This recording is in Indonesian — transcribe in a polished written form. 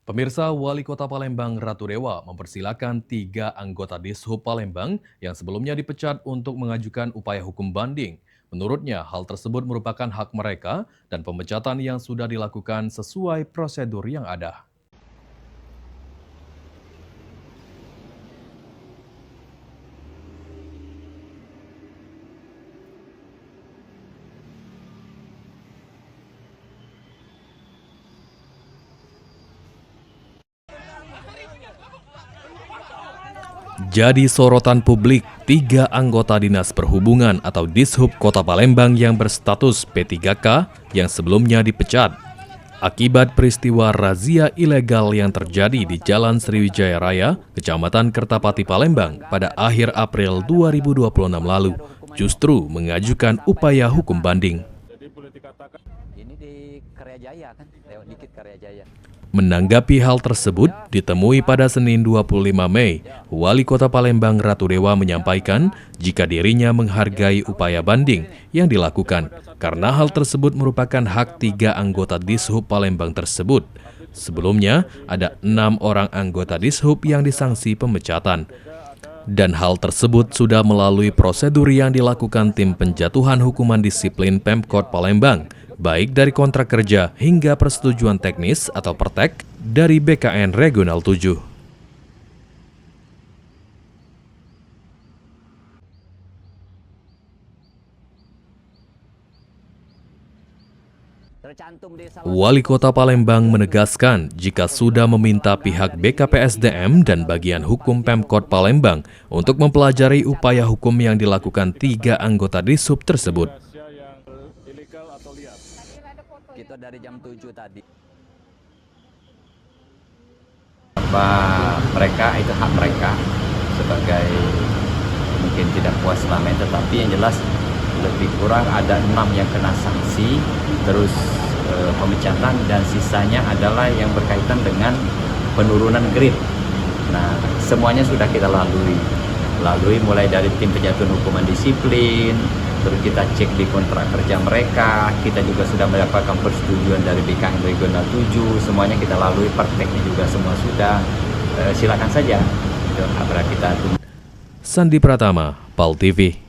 Pemirsa, Wali Kota Palembang Ratu Dewa mempersilahkan 3 anggota Dishub Palembang yang sebelumnya dipecat untuk mengajukan upaya hukum banding. Menurutnya, hal tersebut merupakan hak mereka dan pemecatan yang sudah dilakukan sesuai prosedur yang ada. Jadi sorotan publik, 3 anggota Dinas Perhubungan atau Dishub Kota Palembang yang berstatus P3K yang sebelumnya dipecat akibat peristiwa razia ilegal yang terjadi di Jalan Sriwijaya Raya, Kecamatan Kertapati Palembang pada akhir April 2026 lalu, justru mengajukan upaya hukum banding. Ini di Karyajaya kan, lewat dikit Karyajaya. Menanggapi hal tersebut, ditemui pada Senin 25 Mei, Wali Kota Palembang Ratu Dewa menyampaikan jika dirinya menghargai upaya banding yang dilakukan karena hal tersebut merupakan hak 3 anggota Dishub Palembang tersebut. Sebelumnya, ada 6 orang anggota Dishub yang disangsi pemecatan. Dan hal tersebut sudah melalui prosedur yang dilakukan tim penjatuhan hukuman disiplin Pemkot Palembang, baik dari kontrak kerja hingga persetujuan teknis atau pertek dari BKN Regional 7. Wali Kota Palembang menegaskan jika sudah meminta pihak BKPSDM dan bagian hukum Pemkot Palembang untuk mempelajari upaya hukum yang dilakukan 3 anggota Dishub tersebut. Kita dari jam 7 tadi. Apa mereka itu hak mereka sebagai mungkin tidak puas selama ini, tetapi yang jelas lebih kurang ada 6 yang kena sanksi, terus pemecatan, dan sisanya adalah yang berkaitan dengan penurunan grade. Nah, semuanya sudah kita lalui mulai dari tim penjatuhan hukuman disiplin, terus kita cek di kontrak kerja mereka, kita juga sudah mendapatkan persetujuan dari BKN Regional 7, semuanya kita lalui, prakteknya juga semua sudah. Silakan saja, kita tunggu. Sandi Pratama, PAL TV.